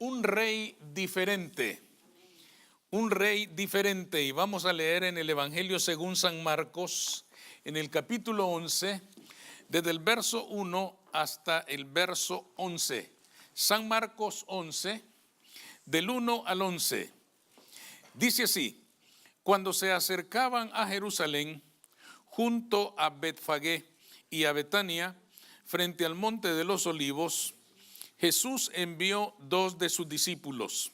un rey diferente. Un rey diferente. Y vamos a leer en el Evangelio según San Marcos, en el capítulo 11, desde el verso 1 hasta el verso 11. San Marcos 11, del 1 al 11. Dice así: cuando se acercaban a Jerusalén, junto a Betfagé y a Betania, frente al monte de los olivos, Jesús envió 2 de sus discípulos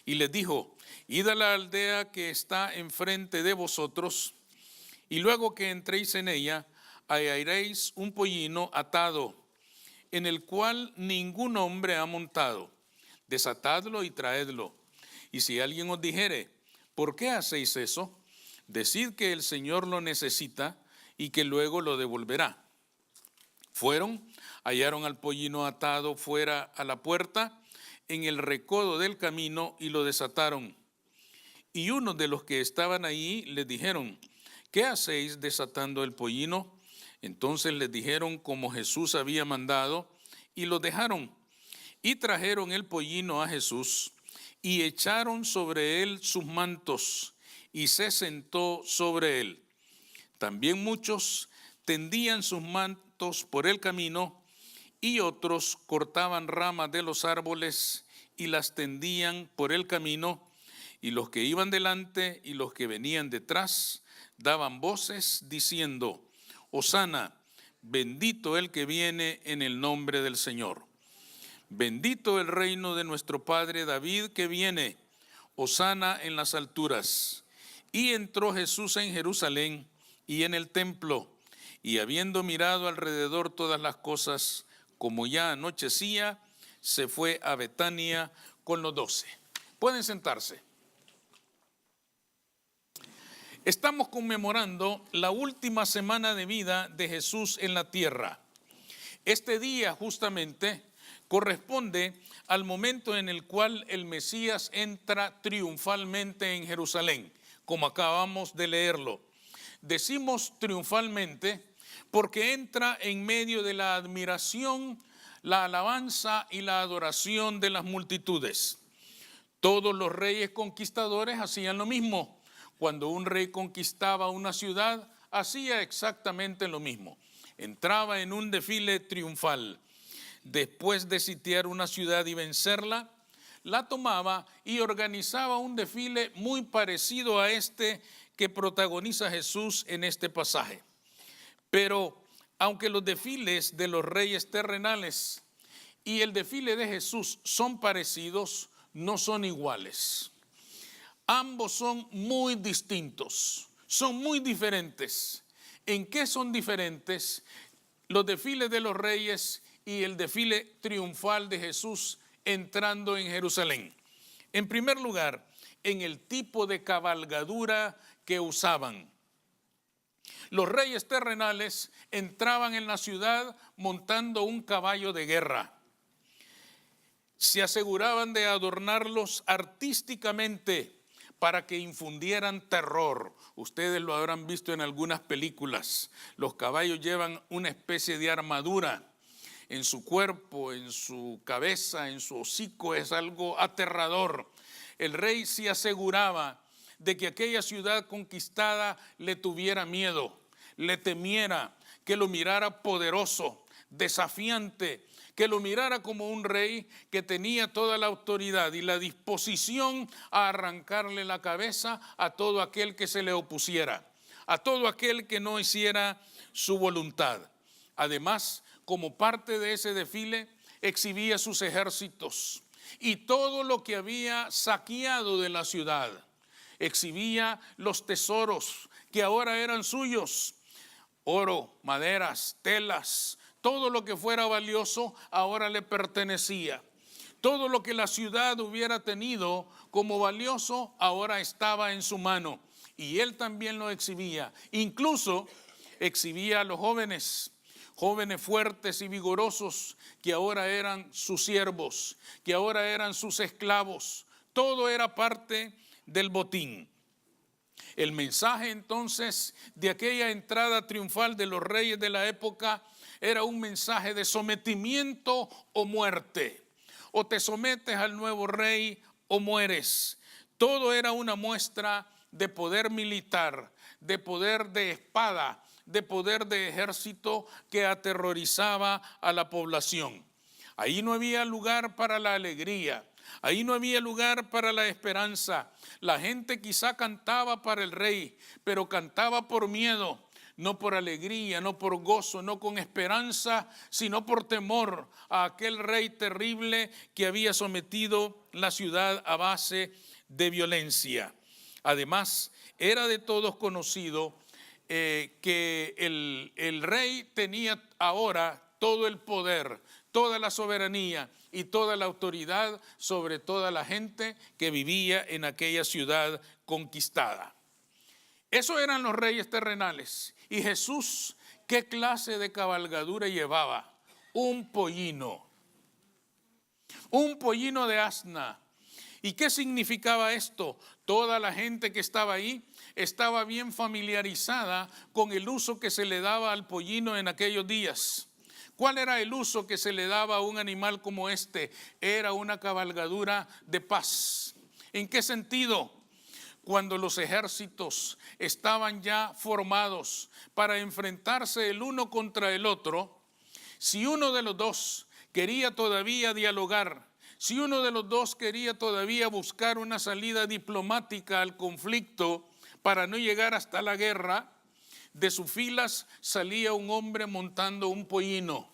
y les dijo: id a la aldea que está enfrente de vosotros, y luego que entréis en ella, hallaréis un pollino atado, en el cual ningún hombre ha montado. Desatadlo y traedlo. Y si alguien os dijere: ¿por qué hacéis eso?, decid que el Señor lo necesita y que luego lo devolverá. Fueron, hallaron al pollino atado fuera a la puerta, en el recodo del camino, y lo desataron. Y unos de los que estaban allí les dijeron: ¿qué hacéis desatando el pollino? Entonces les dijeron como Jesús había mandado, y lo dejaron. Y trajeron el pollino a Jesús, y echaron sobre él sus mantos, y se sentó sobre él. También muchos tendían sus mantos por el camino, y otros cortaban ramas de los árboles y las tendían por el camino, y los que iban delante y los que venían detrás daban voces diciendo: Hosana, bendito el que viene en el nombre del Señor. Bendito el reino de nuestro padre David que viene, hosana en las alturas. Y entró Jesús en Jerusalén y en el templo, y habiendo mirado alrededor todas las cosas, como ya anochecía, se fue a Betania con los 12. Pueden sentarse. Estamos conmemorando la última semana de vida de Jesús en la tierra. Este día justamente corresponde al momento en el cual el Mesías entra triunfalmente en Jerusalén, como acabamos de leerlo. Decimos triunfalmente porque entra en medio de la admiración, la alabanza y la adoración de las multitudes. Todos los reyes conquistadores hacían lo mismo. Cuando un rey conquistaba una ciudad, hacía exactamente lo mismo. Entraba en un desfile triunfal. Después de sitiar una ciudad y vencerla, la tomaba y organizaba un desfile muy parecido a este que protagoniza Jesús en este pasaje. Pero aunque los desfiles de los reyes terrenales y el desfile de Jesús son parecidos, no son iguales. Ambos son muy distintos, son muy diferentes. ¿En qué son diferentes los desfiles de los reyes y el desfile triunfal de Jesús entrando en Jerusalén? En primer lugar, en el tipo de cabalgadura que usaban. Los reyes terrenales entraban en la ciudad montando un caballo de guerra. Se aseguraban de adornarlos artísticamente para que infundieran terror. Ustedes lo habrán visto en algunas películas. Los caballos llevan una especie de armadura en su cuerpo, en su cabeza, en su hocico. Es algo aterrador. El rey se aseguraba de que aquella ciudad conquistada le tuviera miedo, le temiera, que lo mirara poderoso, desafiante, que lo mirara como un rey que tenía toda la autoridad y la disposición a arrancarle la cabeza a todo aquel que se le opusiera, a todo aquel que no hiciera su voluntad. Además, como parte de ese desfile, exhibía sus ejércitos y todo lo que había saqueado de la ciudad. Exhibía los tesoros que ahora eran suyos: oro, maderas, telas. Todo lo que fuera valioso ahora le pertenecía. Todo lo que la ciudad hubiera tenido como valioso ahora estaba en su mano. Y él también lo exhibía. Incluso exhibía a los jóvenes fuertes y vigorosos que ahora eran sus siervos, que ahora eran sus esclavos. Todo era parte del botín. El mensaje entonces de aquella entrada triunfal de los reyes de la época era un mensaje de sometimiento o muerte. o te sometes al nuevo rey o mueres. Todo era una muestra de poder militar, de poder de espada, de poder de ejército que aterrorizaba a la población. Ahí no había lugar para la alegría, ahí no había lugar para la esperanza. La gente quizá cantaba para el rey, pero cantaba por miedo, no por alegría, no por gozo, no con esperanza, sino por temor a aquel rey terrible que había sometido la ciudad a base de violencia. Además, era de todos conocido que el rey tenía ahora todo el poder, toda la soberanía y toda la autoridad sobre toda la gente que vivía en aquella ciudad conquistada. Esos eran los reyes terrenales. Y Jesús, ¿qué clase de cabalgadura llevaba? Un pollino de asna. ¿Y qué significaba esto? Toda la gente que estaba ahí estaba bien familiarizada con el uso que se le daba al pollino en aquellos días. ¿Cuál era el uso que se le daba a un animal como este? Era una cabalgadura de paz. ¿En qué sentido? Cuando los ejércitos estaban ya formados para enfrentarse el uno contra el otro, si uno de los dos quería todavía dialogar, si uno de los dos quería todavía buscar una salida diplomática al conflicto para no llegar hasta la guerra, de sus filas salía un hombre montando un pollino.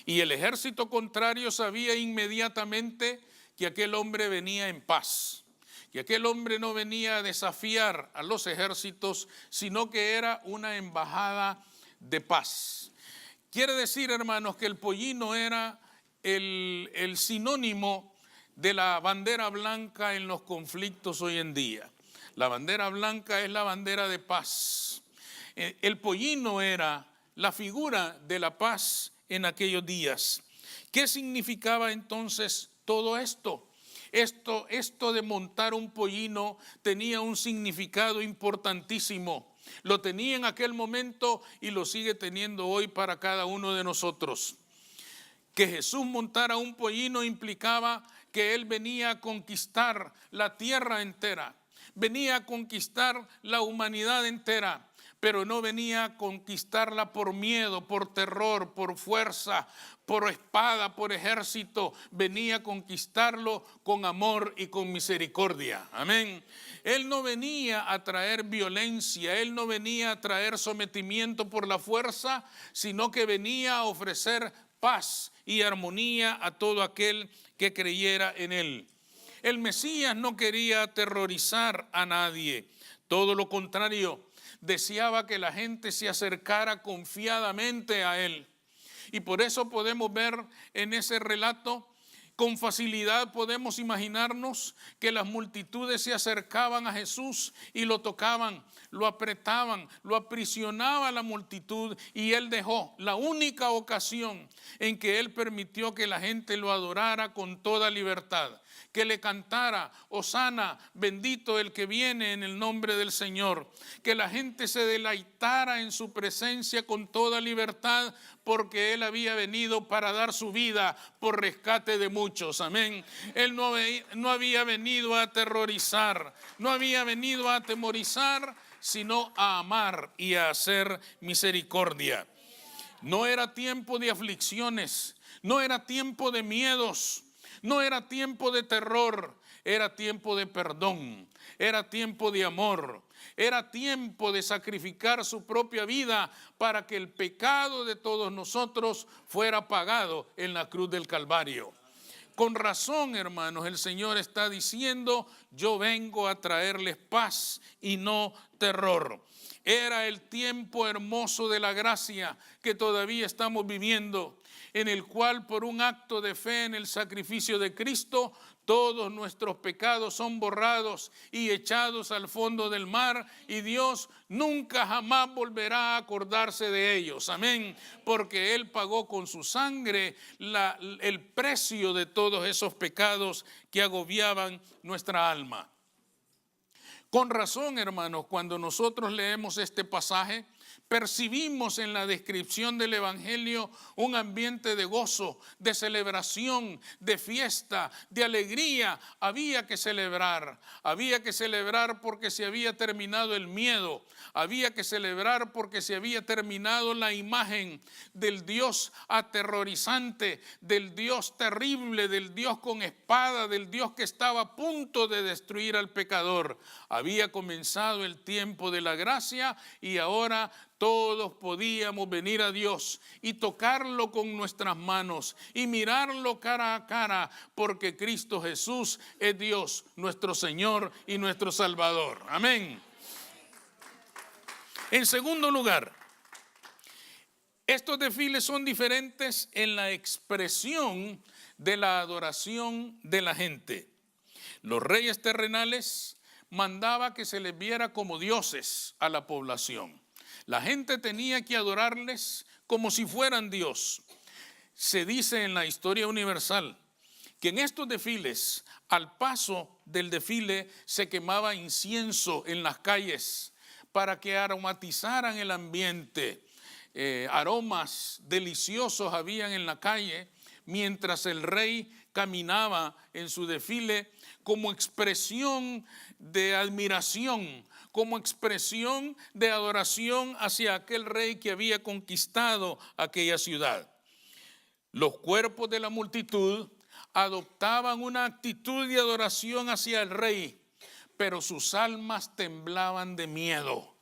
Y el ejército contrario sabía inmediatamente que aquel hombre venía en paz, que aquel hombre no venía a desafiar a los ejércitos, sino que era una embajada de paz. Quiere decir, hermanos, que el pollino era el sinónimo de la bandera blanca en los conflictos hoy en día. La bandera blanca es la bandera de paz. El pollino era la figura de la paz en aquellos días. ¿Qué significaba entonces todo esto? Esto de montar un pollino tenía un significado importantísimo. Lo tenía en aquel momento y lo sigue teniendo hoy para cada uno de nosotros. Que Jesús montara un pollino implicaba que Él venía a conquistar la tierra entera, venía a conquistar la humanidad entera, pero no venía a conquistarla por miedo, por terror, por fuerza, por espada, por ejército. Venía a conquistarlo con amor y con misericordia. Amén. Él no venía a traer violencia, Él no venía a traer sometimiento por la fuerza, sino que venía a ofrecer paz y armonía a todo aquel que creyera en Él. El Mesías no quería aterrorizar a nadie, todo lo contrario, deseaba que la gente se acercara confiadamente a Él. Y por eso podemos ver en ese relato, con facilidad podemos imaginarnos que las multitudes se acercaban a Jesús y lo tocaban, lo apretaban, lo aprisionaba la multitud, y Él dejó la única ocasión en que Él permitió que la gente lo adorara con toda libertad, que le cantara, Hosana, bendito el que viene en el nombre del Señor, que la gente se deleitara en su presencia con toda libertad, porque Él había venido para dar su vida por rescate de muchos. Amén. Él no había venido a aterrorizar, no había venido a atemorizar, sino a amar y a hacer misericordia. No era tiempo de aflicciones, no era tiempo de miedos, no era tiempo de terror, era tiempo de perdón, era tiempo de amor, era tiempo de sacrificar su propia vida para que el pecado de todos nosotros fuera pagado en la cruz del Calvario. Con razón, hermanos, el Señor está diciendo: yo vengo a traerles paz y no terror. Era el tiempo hermoso de la gracia que todavía estamos viviendo, en el cual por un acto de fe en el sacrificio de Cristo, todos nuestros pecados son borrados y echados al fondo del mar, y Dios nunca jamás volverá a acordarse de ellos. Amén. Porque Él pagó con su sangre el precio de todos esos pecados que agobiaban nuestra alma. Con razón, hermanos, cuando nosotros leemos este pasaje, Percibimos en la descripción del Evangelio un ambiente de gozo, de celebración, de fiesta, de alegría. Había que celebrar porque se había terminado el miedo, había que celebrar porque se había terminado la imagen del Dios aterrorizante, del Dios terrible, del Dios con espada, del Dios que estaba a punto de destruir al pecador. Había comenzado el tiempo de la gracia y ahora todos podíamos venir a Dios y tocarlo con nuestras manos y mirarlo cara a cara, porque Cristo Jesús es Dios, nuestro Señor y nuestro Salvador. Amén. En segundo lugar, estos desfiles son diferentes en la expresión de la adoración de la gente. Los reyes terrenales mandaban que se les viera como dioses a la población. La gente tenía que adorarles como si fueran Dios. Se dice en la historia universal que en estos desfiles, al paso del desfile, se quemaba incienso en las calles para que aromatizaran el ambiente. Aromas deliciosos habían en la calle mientras el rey caminaba en su desfile como expresión de admiración, como expresión de adoración hacia aquel rey que había conquistado aquella ciudad. Los cuerpos de la multitud adoptaban una actitud de adoración hacia el rey, pero sus almas temblaban de miedo.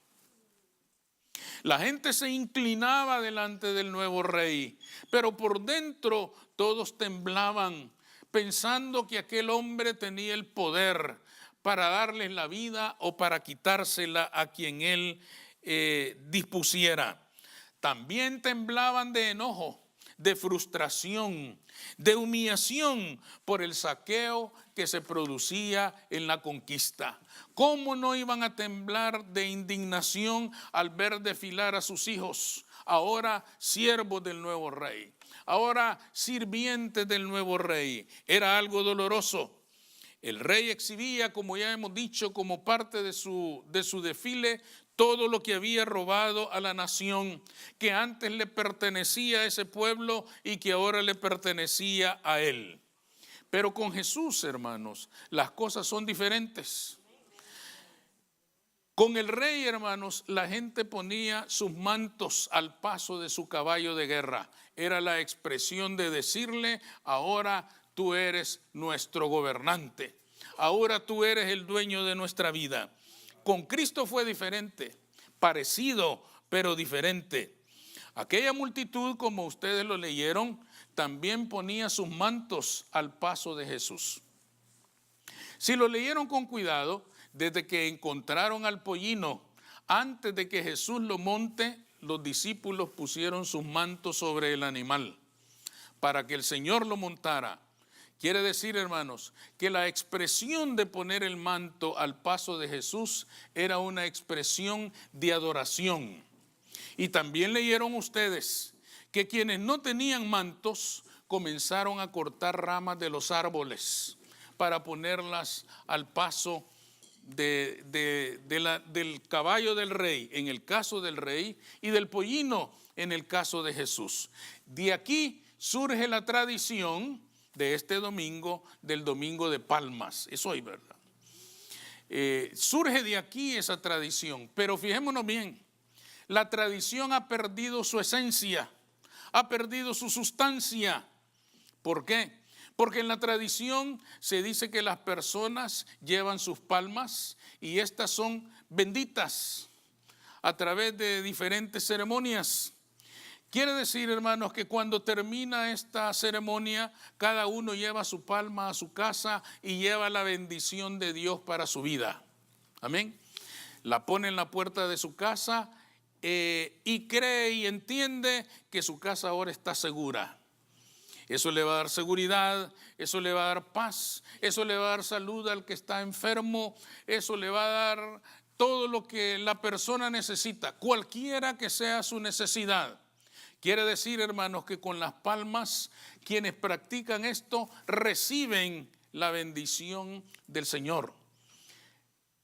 La gente se inclinaba delante del nuevo rey, pero por dentro todos temblaban, pensando que aquel hombre tenía el poder para darles la vida o para quitársela a quien él dispusiera. También temblaban de enojo, de frustración, de humillación por el saqueo que se producía en la conquista. ¿Cómo no iban a temblar de indignación al ver desfilar a sus hijos, ahora siervos del nuevo rey, ahora sirvientes del nuevo rey? Era algo doloroso. El rey exhibía, como ya hemos dicho, como parte de su desfile, todo lo que había robado a la nación, que antes le pertenecía a ese pueblo y que ahora le pertenecía a él. Pero con Jesús, hermanos, las cosas son diferentes. Con el rey, hermanos, la gente ponía sus mantos al paso de su caballo de guerra. Era la expresión de decirle: ahora tú eres nuestro gobernante, ahora tú eres el dueño de nuestra vida. Con Cristo fue diferente, parecido, pero diferente. Aquella multitud, como ustedes lo leyeron, también ponía sus mantos al paso de Jesús. Si lo leyeron con cuidado, desde que encontraron al pollino, antes de que Jesús lo monte, los discípulos pusieron sus mantos sobre el animal para que el Señor lo montara. Quiere decir, hermanos, que la expresión de poner el manto al paso de Jesús era una expresión de adoración. Y también leyeron ustedes que quienes no tenían mantos comenzaron a cortar ramas de los árboles para ponerlas al paso del caballo del rey, en el caso del rey, y del pollino, en el caso de Jesús. De aquí surge la tradición de este domingo, del domingo de Palmas. Es hoy, ¿verdad? Surge de aquí esa tradición, pero fijémonos bien, la tradición ha perdido su esencia, ha perdido su sustancia. ¿Por qué? Porque en la tradición se dice que las personas llevan sus palmas y estas son benditas a través de diferentes ceremonias. Quiere decir, hermanos, que cuando termina esta ceremonia, cada uno lleva su palma a su casa y lleva la bendición de Dios para su vida. Amén. La pone en la puerta de su casa y cree y entiende que su casa ahora está segura. Eso le va a dar seguridad, eso le va a dar paz, eso le va a dar salud al que está enfermo, eso le va a dar todo lo que la persona necesita, cualquiera que sea su necesidad. Quiere decir, hermanos, que con las palmas, quienes practican esto reciben la bendición del Señor.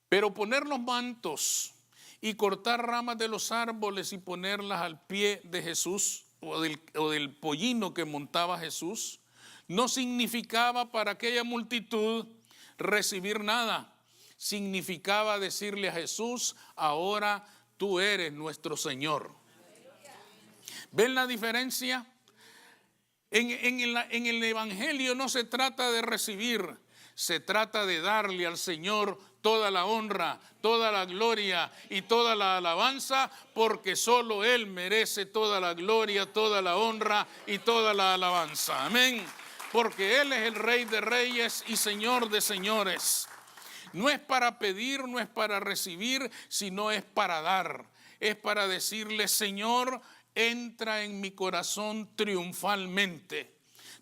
Pero poner los mantos y cortar ramas de los árboles y ponerlas al pie de Jesús o del pollino que montaba Jesús, no significaba para aquella multitud recibir nada. Significaba decirle a Jesús: ahora tú eres nuestro Señor. ¿Ven la diferencia? En el Evangelio no se trata de recibir, se trata de darle al Señor toda la honra, toda la gloria y toda la alabanza, porque solo Él merece toda la gloria, toda la honra y toda la alabanza. Amén. Porque Él es el Rey de Reyes y Señor de Señores. No es para pedir, no es para recibir, sino es para dar. Es para decirle: Señor, entra en mi corazón triunfalmente.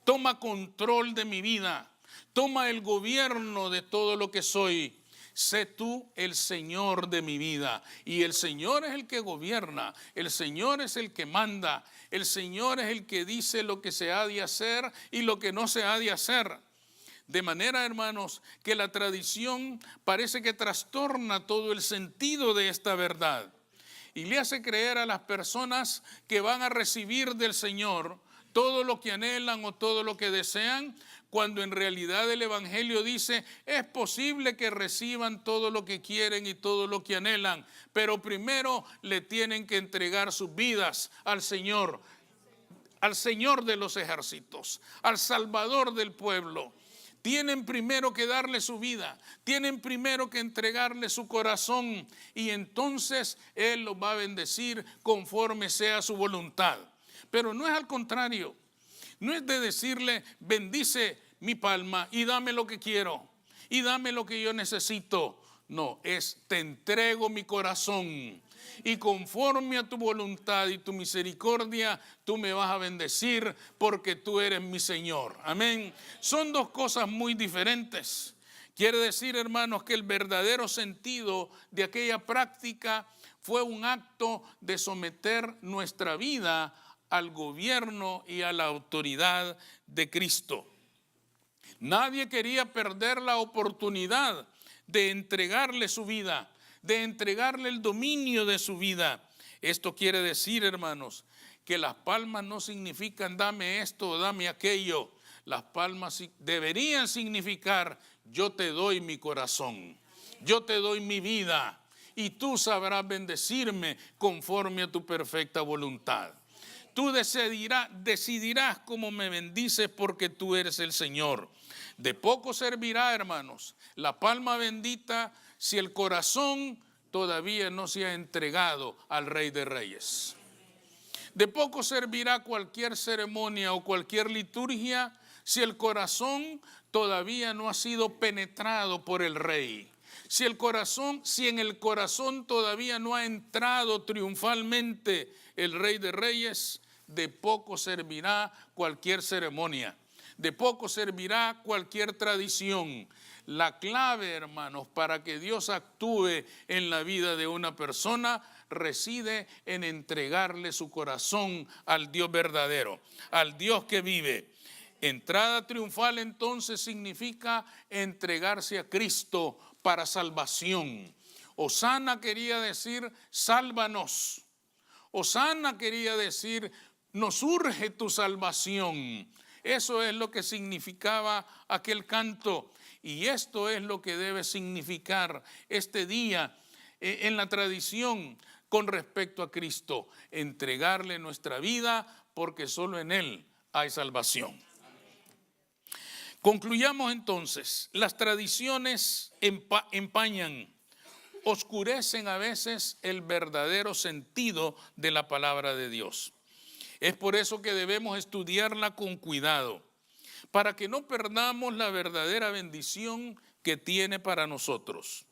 Toma control de mi vida. Toma el gobierno de todo lo que soy. Sé tú el Señor de mi vida. Y el Señor es el que gobierna. El Señor es el que manda. El Señor es el que dice lo que se ha de hacer y lo que no se ha de hacer. De manera, hermanos, que la tradición parece que trastorna todo el sentido de esta verdad y le hace creer a las personas que van a recibir del Señor todo lo que anhelan o todo lo que desean, cuando en realidad el Evangelio dice: es posible que reciban todo lo que quieren y todo lo que anhelan, pero primero le tienen que entregar sus vidas al Señor de los ejércitos, al Salvador del pueblo. Tienen primero que darle su vida, tienen primero que entregarle su corazón, y entonces Él los va a bendecir conforme sea su voluntad. Pero no es al contrario, no es de decirle: bendice mi palma y dame lo que quiero y dame lo que yo necesito. No, es: te entrego mi corazón y conforme a tu voluntad y tu misericordia, tú me vas a bendecir porque tú eres mi Señor. Amén. Son dos cosas muy diferentes. Quiere decir, hermanos, que el verdadero sentido de aquella práctica fue un acto de someter nuestra vida al gobierno y a la autoridad de Cristo. Nadie quería perder la oportunidad de entregarle su vida, de entregarle el dominio de su vida. Esto quiere decir, hermanos, que las palmas no significan dame esto o dame aquello. Las palmas deberían significar: yo te doy mi corazón, yo te doy mi vida, y tú sabrás bendecirme conforme a tu perfecta voluntad. Tú decidirás cómo me bendices, porque tú eres el Señor. De poco servirá, hermanos, la palma bendita si el corazón todavía no se ha entregado al Rey de Reyes. De poco servirá cualquier ceremonia o cualquier liturgia si el corazón todavía no ha sido penetrado por el Rey. Si en el corazón todavía no ha entrado triunfalmente el Rey de Reyes, de poco servirá cualquier ceremonia. De poco servirá cualquier tradición. La clave, hermanos, para que Dios actúe en la vida de una persona reside en entregarle su corazón al Dios verdadero, al Dios que vive. Entrada triunfal entonces significa entregarse a Cristo para salvación. Hosana quería decir: sálvanos. Hosana quería decir: nos urge tu salvación. Eso es lo que significaba aquel canto, y esto es lo que debe significar este día en la tradición con respecto a Cristo: entregarle nuestra vida, porque solo en Él hay salvación. Concluyamos entonces: las tradiciones empañan, oscurecen a veces el verdadero sentido de la palabra de Dios. Es por eso que debemos estudiarla con cuidado, para que no perdamos la verdadera bendición que tiene para nosotros.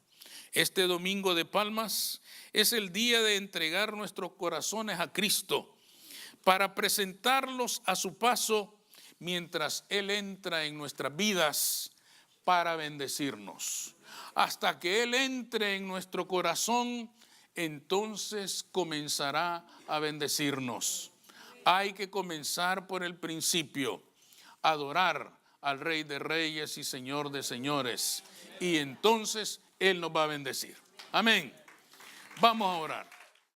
Este domingo de Palmas es el día de entregar nuestros corazones a Cristo, para presentarlos a su paso mientras Él entra en nuestras vidas para bendecirnos. Hasta que Él entre en nuestro corazón, entonces comenzará a bendecirnos. Hay que comenzar por el principio: adorar al Rey de Reyes y Señor de Señores, y entonces Él nos va a bendecir. Amén. Vamos a orar.